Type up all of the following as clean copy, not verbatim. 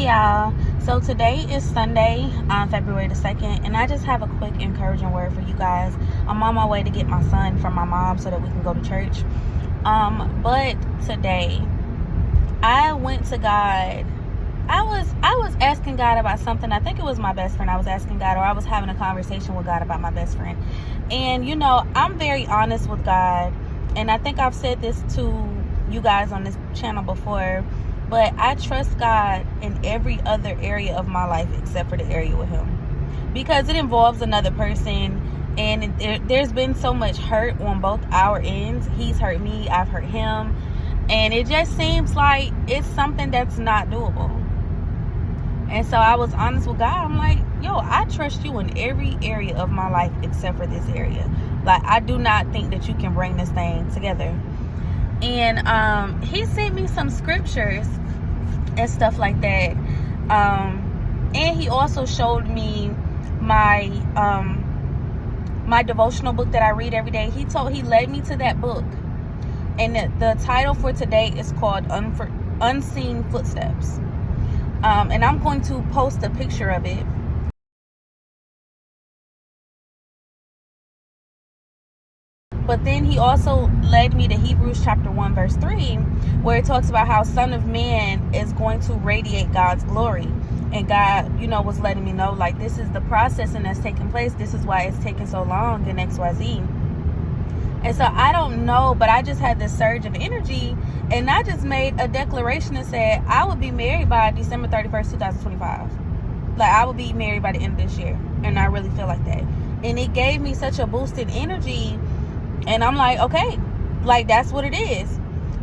y'all. So today is Sunday, February the 2nd, and I just have a quick encouraging word for you guys. I'm on my way to get my son from my mom so that we can go to church. But today I went to God. I was asking God about something. I think it was my best friend. I was asking God, or I was having a conversation with God about my best friend. And I'm very honest with God, and I think I've said this to you guys on this channel before. But I trust God in every other area of my life except for the area with him, because it involves another person, and there's been so much hurt on both our ends. He's hurt me, I've hurt him, and it just seems like it's something that's not doable. And so I was honest with God. I'm like, I trust you in every area of my life except for this area. Like, I do not think that you can bring this thing together. And he sent me some scriptures and stuff like that. And he also showed me my my devotional book that I read every day. He led me to that book. And the title for today is called Unseen Footsteps. And I'm going to post a picture of it. But then he also led me to Hebrews chapter 1 verse 3, where it talks about how Son of Man is going to radiate God's glory. And God, was letting me know, like, this is the processing that's taking place. This is why it's taking so long in XYZ. And so I don't know, but I just had this surge of energy, and I just made a declaration and said I would be married by December 31st, 2025. Like, I would be married by the end of this year. And I really feel like that. And it gave me such a boosted energy. And I'm like, okay, like, that's what it is.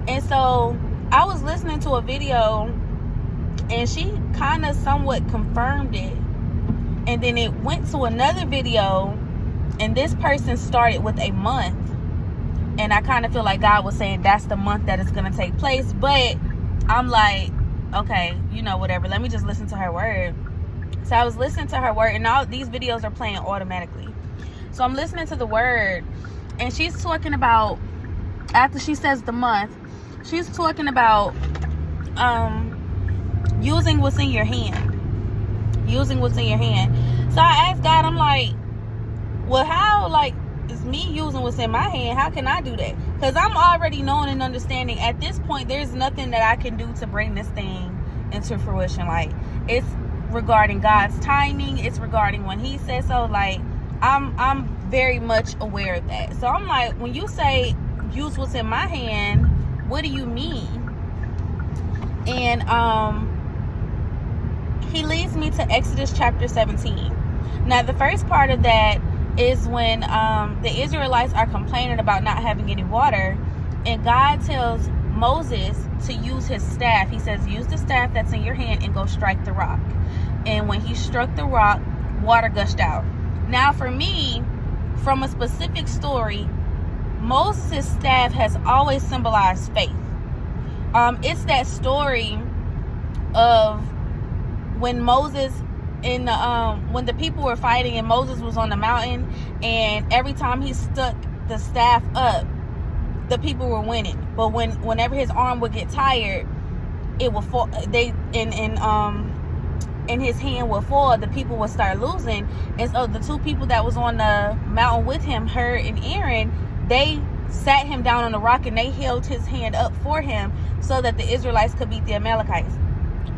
And so I was listening to a video, and she kind of somewhat confirmed it. And then it went to another video, and this person started with a month. And I kind of feel like God was saying that's the month that it's going to take place. But I'm like, okay, whatever. Let me just listen to her word. So I was listening to her word, and all these videos are playing automatically. So I'm listening to the word. And she's talking about, after she says the month, she's talking about using what's in your hand. Using what's in your hand. So I asked God, I'm like, well, how, is me using what's in my hand? How can I do that? Because I'm already knowing and understanding at this point, there's nothing that I can do to bring this thing into fruition. Like, it's regarding God's timing. It's regarding when he says so. Like, I'm very much aware of that. So I'm like, when you say use what's in my hand, what do you mean? And he leads me to Exodus chapter 17. Now, the first part of that is when the Israelites are complaining about not having any water, and God tells Moses to use his staff. He says, use the staff that's in your hand and go strike the rock. And when he struck the rock, water gushed out. Now, for me, from a specific story, Moses' staff has always symbolized faith. It's that story of when Moses when the people were fighting and Moses was on the mountain, and every time he stuck the staff up, the people were winning. But whenever his arm would get tired, it would fall. And his hand would fall, the people would start losing. And so the two people that was on the mountain with him, Hur and Aaron, they sat him down on the rock and they held his hand up for him so that the Israelites could beat the Amalekites.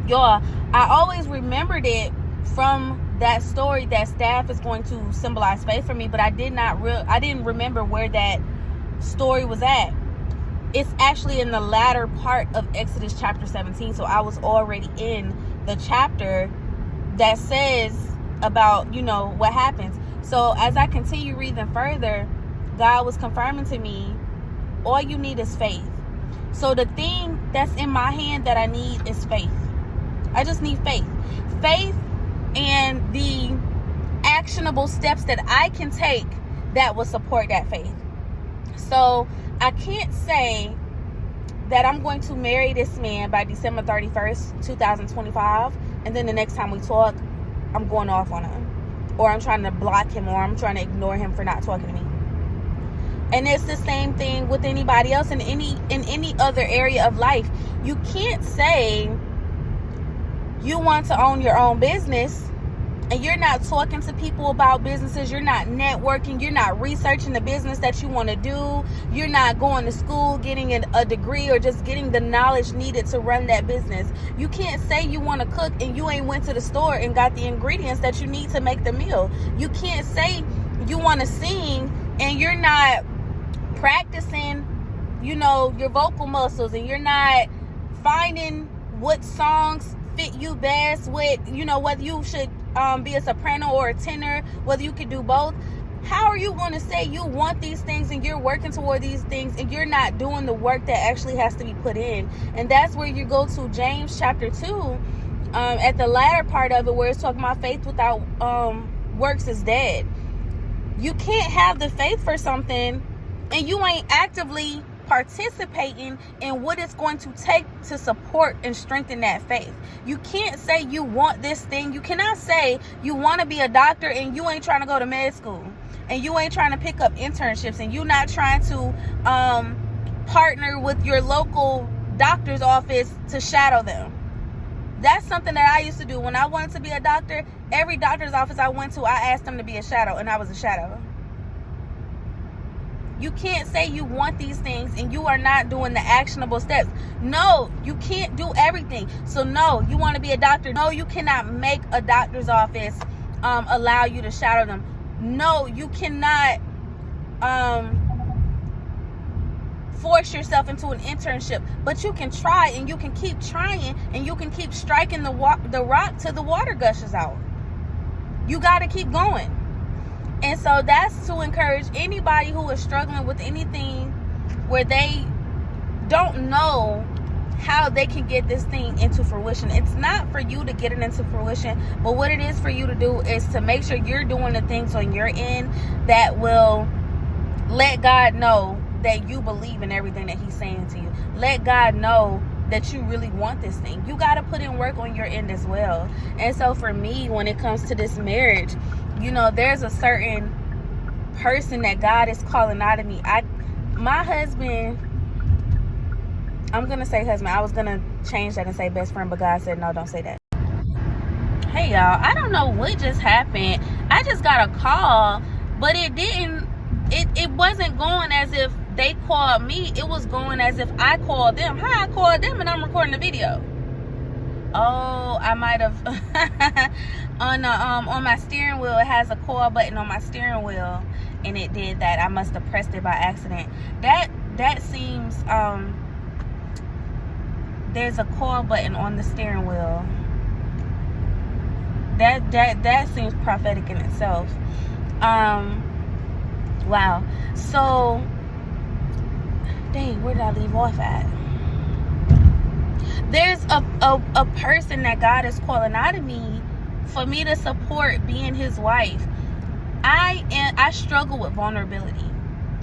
Y'all, I always remembered it from that story that staff is going to symbolize faith for me, but I didn't remember where that story was at. It's actually in the latter part of Exodus chapter 17. So I was already in the chapter that says about, what happens. So as I continue reading further, God was confirming to me, all you need is faith. So the thing that's in my hand that I need is faith. I just need faith. Faith and the actionable steps that I can take that will support that faith. So I can't say that I'm going to marry this man by December 31st, 2025, and then the next time we talk, I'm going off on him, or I'm trying to block him, or I'm trying to ignore him for not talking to me. And it's the same thing with anybody else in any other area of life. You can't say You want to own your own business, and you're not talking to people about businesses, you're not networking, you're not researching the business that you want to do, you're not going to school, getting a degree, or just getting the knowledge needed to run that business. You can't say you want to cook and you ain't went to the store and got the ingredients that you need to make the meal. You can't say you want to sing and you're not practicing, your vocal muscles, and you're not finding what songs fit you best, with, whether you should be a soprano or a tenor, whether you could do both. How are you going to say you want these things and you're working toward these things and you're not doing the work that actually has to be put in? And that's where you go to James chapter 2, at the latter part of it, where it's talking about faith without works is dead. You can't have the faith for something and you ain't actively participating in what it's going to take to support and strengthen that faith. You can't say you want this thing. You cannot say you want to be a doctor and you ain't trying to go to med school, and you ain't trying to pick up internships, and you not trying to partner with your local doctor's office to shadow them. That's something that I used to do when I wanted to be a doctor. Every doctor's office I went to, I asked them to be a shadow, and I was a shadow. You can't say you want these things and you are not doing the actionable steps. No, you can't do everything. So no, you want to be a doctor. No, you cannot make a doctor's office allow you to shadow them. No, you cannot force yourself into an internship. But you can try, and you can keep trying, and you can keep striking the rock till the water gushes out. You got to keep going. And so that's to encourage anybody who is struggling with anything where they don't know how they can get this thing into fruition. It's not for you to get it into fruition, but what it is for you to do is to make sure you're doing the things on your end that will let God know that you believe in everything that he's saying to you. Let God know that you really want this thing. You got to put in work on your end as well. And so for me, when it comes to this marriage, there's a certain person that God is calling out of me. My husband, I'm going to say husband. I was going to change that and say best friend, but God said, no, don't say that. Hey, y'all, I don't know what just happened. I just got a call, but it wasn't going as if they called me. It was going as if I called them. Hi, I called them and I'm recording the video. Oh, I might have on my steering wheel, it has a call button on my steering wheel, and it did that. I must have pressed it by accident. That seems there's a call button on the steering wheel. That seems prophetic in itself. Wow. So dang, where did I leave off at? There's a person that God is calling out of me for me to support being his wife. I struggle with vulnerability.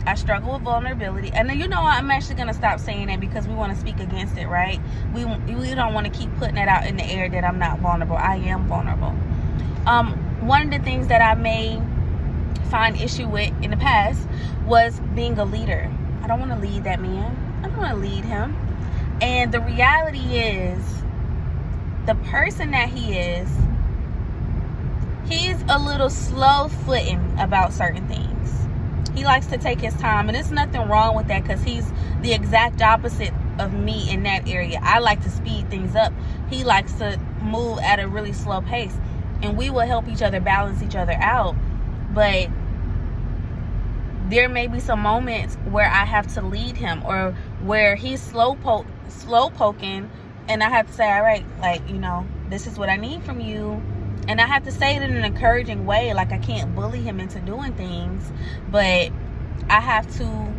And I'm actually going to stop saying that because we want to speak against it, right? We don't want to keep putting it out in the air that I'm not vulnerable. I am vulnerable. One of the things that I may find issue with in the past was being a leader. I don't want to lead that man. I don't want to lead him. And the reality is, the person that he is, he's a little slow-footing about certain things. He likes to take his time, and there's nothing wrong with that because he's the exact opposite of me in that area. I like to speed things up. He likes to move at a really slow pace, and we will help each other balance each other out. But there may be some moments where I have to lead him, or where he's slow poking, and I have to say, all right, this is what I need from you. And I have to say it in an encouraging way. Like, I can't bully him into doing things, but I have to,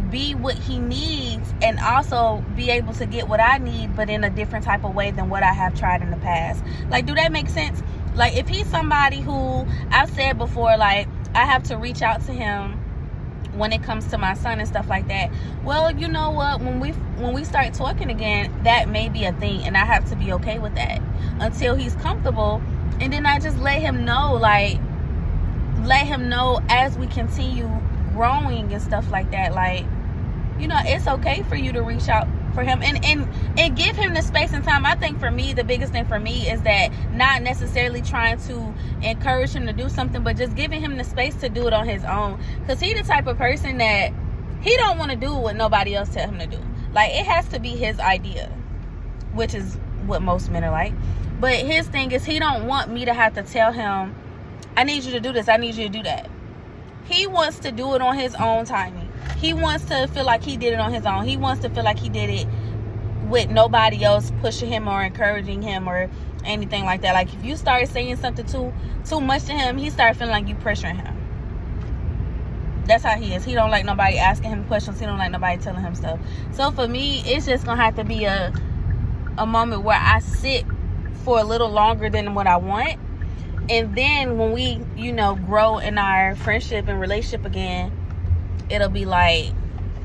be what he needs, and also be able to get what I need, but in a different type of way than what I have tried in the past. Like, do that make sense? Like, if he's somebody who, I've said before, like, I have to reach out to him when it comes to my son and stuff like that. Well, you know what? When we start talking again, that may be a thing, and I have to be okay with that until he's comfortable. And then I just let him know as we continue growing and stuff like that. Like, it's okay for you to reach out for him, and give him the space and time. I think for me, the biggest thing for me is that not necessarily trying to encourage him to do something, but just giving him the space to do it on his own, because he the type of person that he don't want to do what nobody else tell him to do. Like, it has to be his idea, which is what most men are like. But his thing is, he don't want me to have to tell him, I need you to do this, I need you to do that. He wants to do it on his own timing. He wants to feel like he did it on his own. He wants to feel like he did it with nobody else pushing him or encouraging him or anything like that. Like, if you start saying something too much to him, he starts feeling like you pressuring him. That's how he is. He don't like nobody asking him questions. He don't like nobody telling him stuff. So for me, it's just gonna have to be a moment where I sit for a little longer than what I want, and then when we, grow in our friendship and relationship again, it'll be like,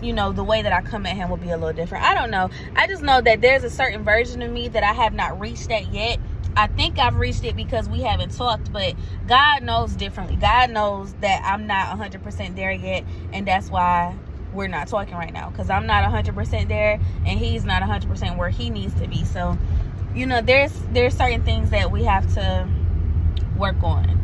the way that I come at him will be a little different. I don't know. I just know that there's a certain version of me that I have not reached at yet. I think I've reached it because we haven't talked, but God knows differently. God knows that I'm not 100% there yet, and that's why we're not talking right now, because I'm not 100% there, and he's not 100% where he needs to be. So, there's certain things that we have to work on.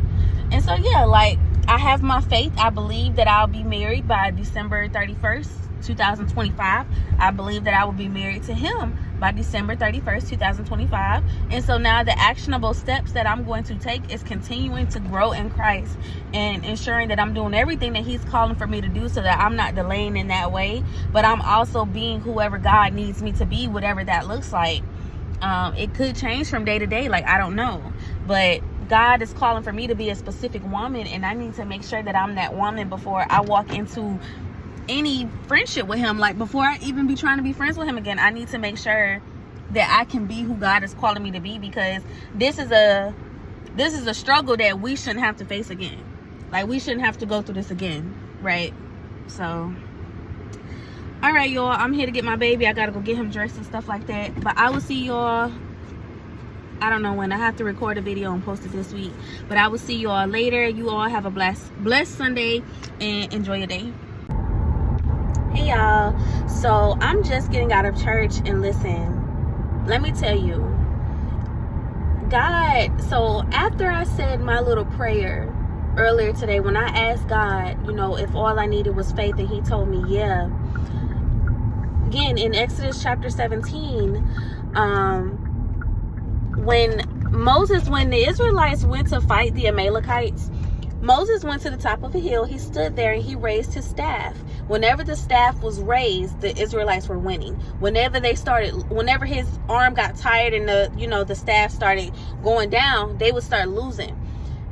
And so, yeah, like, I have my faith. I believe that I'll be married by December 31st, 2025. I believe that I will be married to him by December 31st, 2025. And so now the actionable steps that I'm going to take is continuing to grow in Christ and ensuring that I'm doing everything that he's calling for me to do, so that I'm not delaying in that way, but I'm also being whoever God needs me to be, whatever that looks like. It could change from day to day. Like, I don't know, but God is calling for me to be a specific woman, and I need to make sure that I'm that woman before I walk into any friendship with him. Like, before I even be trying to be friends with him again, I need to make sure that I can be who God is calling me to be, because this is a struggle that we shouldn't have to face again. Like, we shouldn't have to go through this again, right? So, all right, y'all, I'm here to get my baby. I gotta go get him dressed and stuff like that, but I will see y'all, I don't know when. I have to record a video and post it this week, but I will see you all later. You all have a blessed Sunday and enjoy your day. Hey y'all, so I'm just getting out of church, and listen, let me tell you, God, so after I said my little prayer earlier today, when I asked God, if all I needed was faith, and he told me, yeah. Again, in Exodus chapter 17, when the Israelites went to fight the Amalekites, Moses went to the top of a hill. He stood there and he raised his staff. Whenever the staff was raised, the Israelites were winning. Whenever his arm got tired and the staff started going down, they would start losing.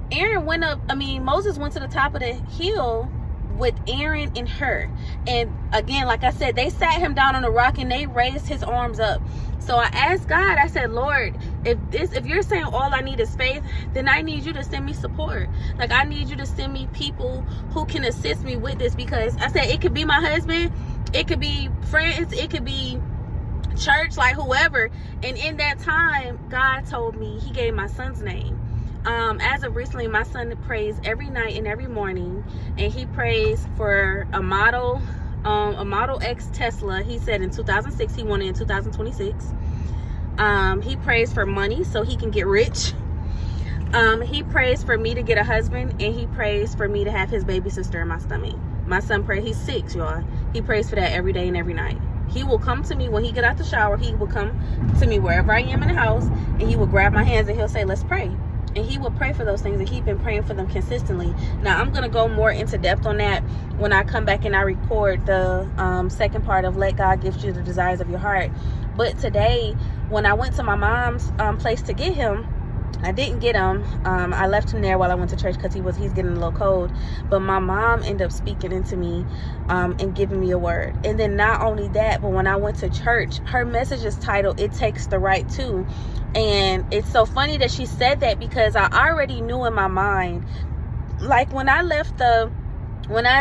Moses went to the top of the hill with Aaron and Hur. And again, like I said, they sat him down on a rock and they raised his arms up. So I asked God, I said, Lord, if you're saying all I need is faith, then I need you to send me support. Like, I need you to send me people who can assist me with this, because I said, it could be my husband, it could be friends, it could be church, like whoever. And in that time, God told me, he gave my son's name. As of recently, my son prays every night and every morning, and he prays for a Model X Tesla. He said in 2006, he wanted in 2026. He prays for money so he can get rich. He prays for me to get a husband, and he prays for me to have his baby sister in my stomach. My son prays, he's 6, y'all. He prays for that every day and every night. He will come to me when he get out the shower. He will come to me wherever I am in the house, and he will grab my hands and he'll say, let's pray. And he will pray for those things, and he's been praying for them consistently. Now, I'm going to go more into depth on that when I come back and I record the second part of Let God Give You the Desires of Your Heart. But today, when I went to my mom's place to get him, I didn't get him. I left him there while I went to church because he's getting a little cold. But my mom ended up speaking into me and giving me a word. And then not only that, but when I went to church, her message is titled, It Takes the Right To. And it's so funny that she said that, because I already knew in my mind, like when I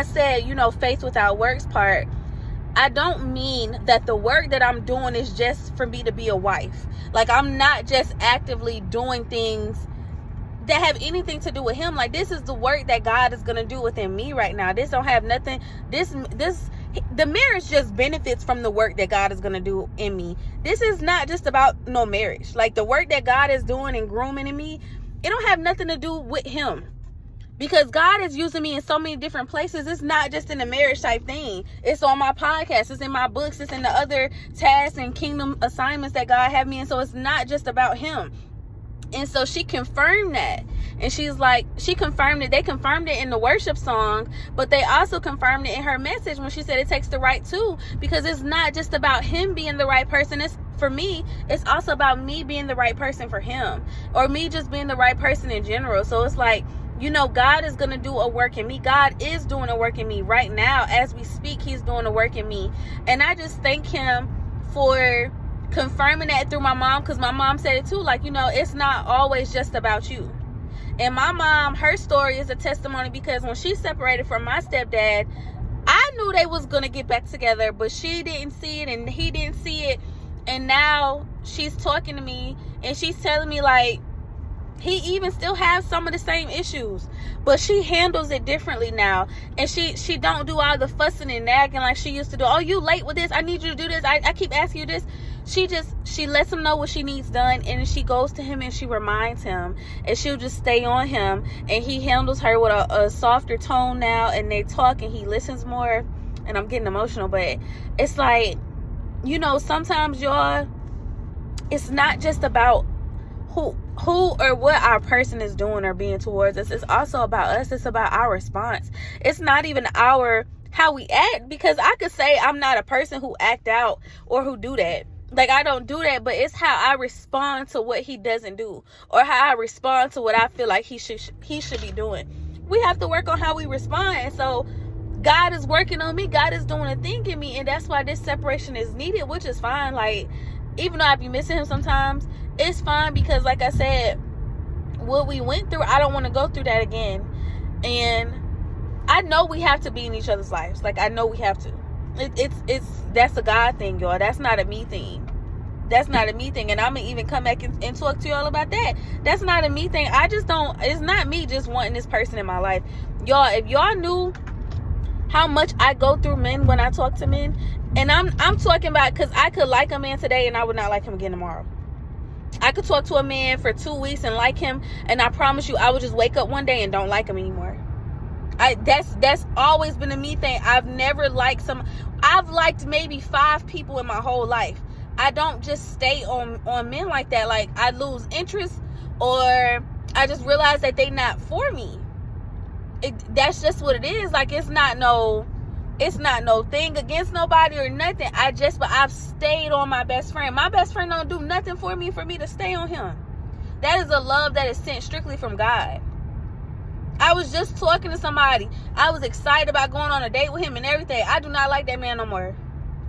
said, faith without works part, I don't mean that the work that I'm doing is just for me to be a wife. Like, I'm not just actively doing things that have anything to do with him. Like, this is the work that God is going to do within me right now. This don't have nothing. the marriage just benefits from the work that God is going to do in me. This is not just about no marriage. Like, the work that God is doing and grooming in me, it don't have nothing to do with him. Because God is using me in so many different places. It's not just in the marriage type thing. It's on my podcast. It's in my books. It's in the other tasks and kingdom assignments that God had me in. So it's not just about him. And so she confirmed that. And she's like, she confirmed it. They confirmed it in the worship song, but they also confirmed it in her message when she said it takes the right two, because it's not just about him being the right person. It's, for me, it's also about me being the right person for him, or me just being the right person in general. So it's like, you know, God is going to do a work in me. God is doing a work in me right now. As we speak, he's doing a work in me. And I just thank him for confirming that through my mom, because my mom said it too. Like, you know, it's not always just about you. And my mom, her story is a testimony, because when she separated from my stepdad, I knew they was going to get back together, but she didn't see it and he didn't see it. And now she's talking to me and she's telling me, like, he even still has some of the same issues, but she handles it differently now. And she don't do all the fussing and nagging like she used to do. Oh, you late with this? I need you to do this. I keep asking you this. She lets him know what she needs done, and she goes to him and she reminds him, and she'll just stay on him, and he handles her with a softer tone now, and they talk and he listens more. And I'm getting emotional, but it's like, you know, sometimes, y'all, it's not just about who or what our person is doing or being towards us. It's also about us. It's about our response. It's not even how we act, because I could say I'm not a person who act out or who do that. Like, I don't do that, but it's how I respond to what he doesn't do, or how I respond to what I feel like he should be doing. We have to work on how we respond. And so God is working on me. God is doing a thing in me, and that's why this separation is needed, which is fine. Like, even though I be missing him sometimes, it's fine, because like I said, what we went through, I don't want to go through that again. And I know we have to be in each other's lives. Like, I know we have to. That's a God thing, y'all. That's not a me thing. That's not a me thing. And I'm gonna even come back and talk to y'all about that. That's not a me thing. I just don't, it's not me just wanting this person in my life. Y'all, if y'all knew how much I go through men when I talk to men, and I'm talking about, because I could like a man today and I would not like him again tomorrow. I could talk to a man for 2 weeks and like him, and I promise you I would just wake up one day and don't like him anymore. That's always been a me thing. I've never liked I've liked maybe 5 people in my whole life. I don't just stay on men like that. Like, I lose interest, or I just realize that they not for me. That's just what it is. Like, it's not no thing against nobody or nothing. But I've stayed on my best friend. My best friend don't do nothing for me to stay on him. That is a love that is sent strictly from God. I was just talking to somebody. I was excited about going on a date with him and everything. I do not like that man no more.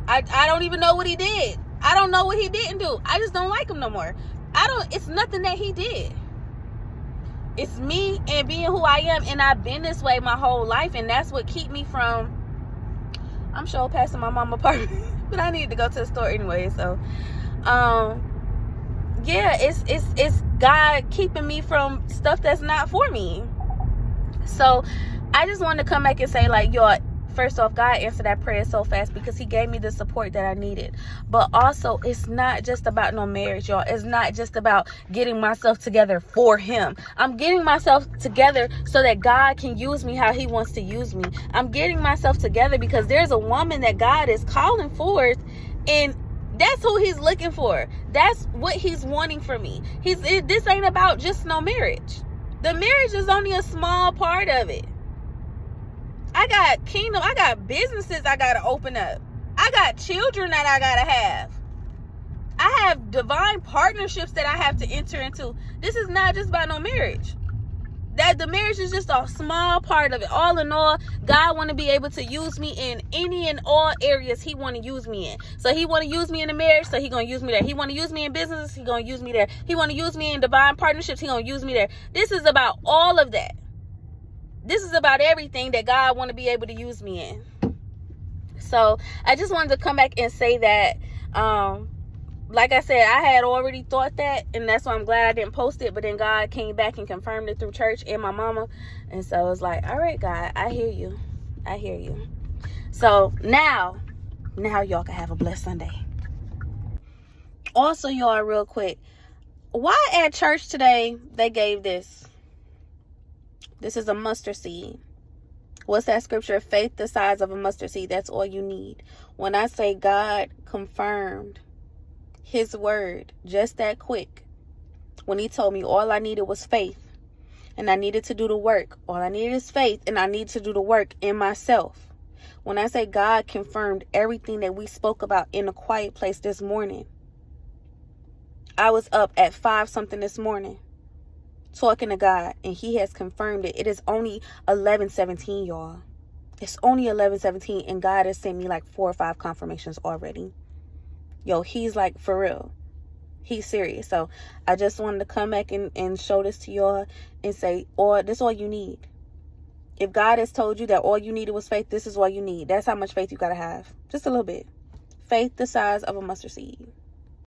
I don't even know what he did. I don't know what he didn't do. I just don't like him no more. It's nothing that he did. It's me and being who I am, and I've been this way my whole life, and that's what keep me from, I'm sure passing my mama apartment, but I need to go to the store anyway. So, yeah, it's God keeping me from stuff that's not for me. So I just wanted to come back and say, like, y'all, first off, God answered that prayer so fast, because he gave me the support that I needed. But also, it's not just about no marriage, y'all. It's not just about getting myself together for him. I'm getting myself together so that God can use me how he wants to use me. I'm getting myself together because there's a woman that God is calling forth, and that's who he's looking for. That's what he's wanting for me. This ain't about just no marriage. The marriage is only a small part of it. I got businesses I gotta open up. I got children that I gotta have. I have divine partnerships that I have to enter into. This is not just about no marriage. That the marriage is just a small part of it. All in all, God want to be able to use me in any and all areas he want to use me in. So he want to use me in a marriage, so he going to use me there. He want to use me in business, he going to use me there. He want to use me in divine partnerships, he going to use me there. This is about all of that. This is about everything that God want to be able to use me in. So I just wanted to come back and say that, like I said, I had already thought that, and that's why I'm glad I didn't post it. But then God came back and confirmed it through church and my mama. And so it's like, all right, God, I hear you. So now y'all can have a blessed Sunday. Also, y'all, real quick, why at church today they gave this? This is a mustard seed. What's that scripture? Faith the size of a mustard seed. That's all you need. When I say God confirmed his word just that quick, when he told me all I needed was faith and I needed to do the work. All I needed is faith and I need to do the work in myself. When I say God confirmed everything that we spoke about in a quiet place this morning, I was up at 5 something this morning talking to God, and he has confirmed it. It is only 11:17, y'all. It's only 11:17, and God has sent me like 4 or 5 confirmations already. Yo, he's like, for real. He's serious. So I just wanted to come back and show this to y'all and say, this is all you need. If God has told you that all you needed was faith, this is all you need. That's how much faith you got to have. Just a little bit. Faith the size of a mustard seed.